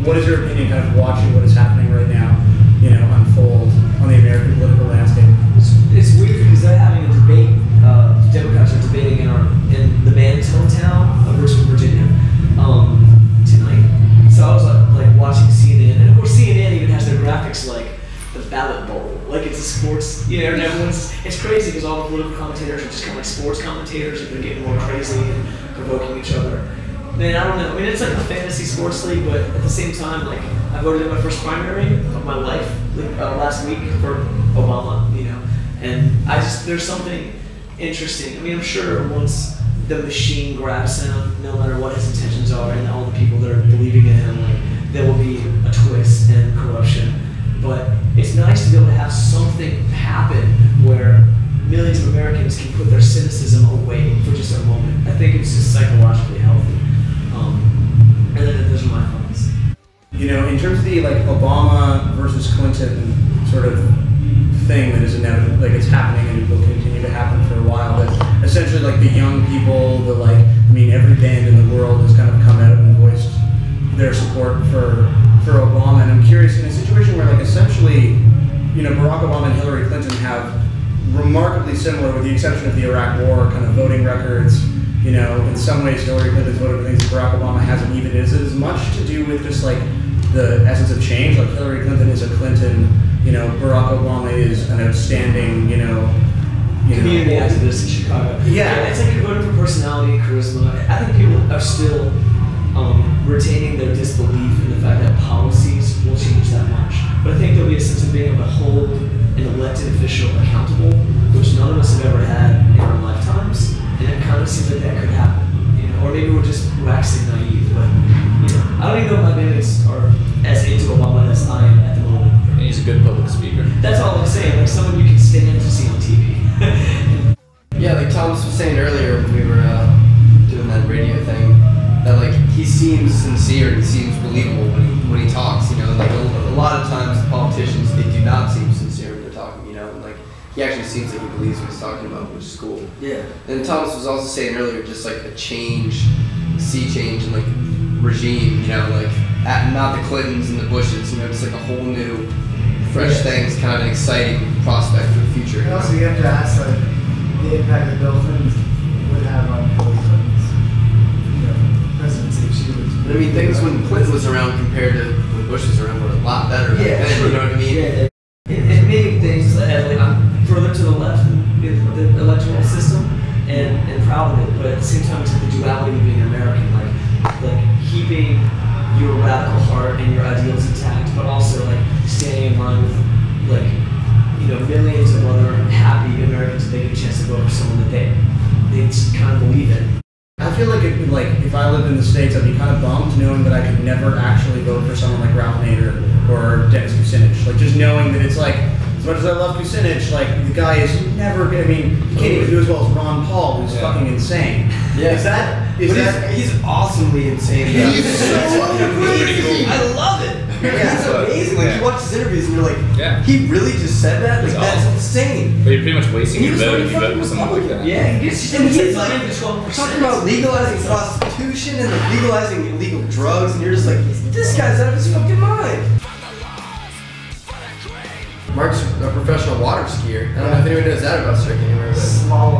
what is your opinion kind of watching what is happening right now, you know, unfold on the American political landscape? It's weird because they're having a debate, Democrats are debating in the Man's hometown of Richmond, Virginia, tonight. So I was like watching CNN, and of course CNN even has their graphics like the ballot bowl, like it's a sports, you know, and it's crazy because all the political commentators are just kind of like sports commentators, and they're getting more crazy and provoking each other. Man, I don't know. I mean, it's like a fantasy sports league, but at the same time, like I voted in my first primary of my life last week for Obama, you know, and there's something interesting. I mean, I'm sure once the machine grabs him, no matter what his intentions are, and all the people that are believing in him, like there will be a twist and corruption. But it's nice to be able to have something happen where millions of Americans can put their cynicism away for just a moment. I think it's just psychologically healthy. And then those are my thoughts. You know, in terms of the like Obama versus Clinton sort of thing that is inevitable, like it's happening and it will continue to happen for a while, but essentially like the young people, I mean every band in the world has kind of come out and voiced their support for Obama, and I'm curious, in a situation where like essentially, you know, Barack Obama and Hillary Clinton have remarkably similar, with the exception of the Iraq War, kind of voting records. You know, in some ways Hillary Clinton's voted for things that Barack Obama hasn't even. Is it as much to do with just like the essence of change? Like Hillary Clinton is a Clinton, you know, Barack Obama is an outstanding, community activist in Chicago. Yeah, it's like you're voting for personality and charisma. I think people are still retaining their disbelief in the fact that policies will change that much. But I think there'll be a sense of being able to hold an elected official accountable, which none of us have ever had in our lifetimes. And it kind of seems like that could happen, you know, or maybe we're just waxing naive. But you know, I don't even know if my bandmates are as into Obama as I am at the moment. And he's a good public speaker. That's all I'm saying. Like someone you can stand to see on TV. Yeah, like Thomas was saying earlier when we were doing that radio thing, that like he seems sincere, he seems believable when he talks. You know, like a lot of times politicians, they do not seem sincere when they're talking. You know, and like he actually seems like he believes what he's talking about, which is cool. Yeah. And Thomas was also saying earlier, just like a sea change in like regime. You know, like not the Clintons and the Bushes. You know, just like a whole new, fresh thing. It's kind of an exciting prospect for the future. And also, you have to ask like the impact that Bill Clinton would have on Hillary Clinton's, presidency. She would. I mean, things when Clinton was around compared to when Bush was around were a lot better. Yeah, then, you know what I mean? Yeah. It made things like I'm further to the left in the electoral system and proud of it, but at the same time, it's like the duality of being American, like keeping your radical heart and your ideals intact, but also like standing in line with millions of other happy Americans that they get a chance to vote for someone that they just kind of believe in. I feel like if I lived in the States, I'd be kind of bummed knowing that I could never actually vote for someone like Ralph Nader or Dennis Kucinich. Like just knowing that it's like, as much as I love Kucinich, like the guy is never gonna, he can't even do as well as Ron Paul, who's fucking insane. Yeah. He's awesomely insane. He's so crazy. I love it. Yeah. He's amazing. Like you watch his interviews and you're like, he really just said that? Like that's insane. But you're pretty much wasting your vote if you vote for someone like that. Yeah, he's like talking about legalizing prostitution and like legalizing illegal drugs, and you're just like, this guy's out of his fucking mind. Mark's a professional water skier. I don't know if anyone knows that about circuit anywhere, but Small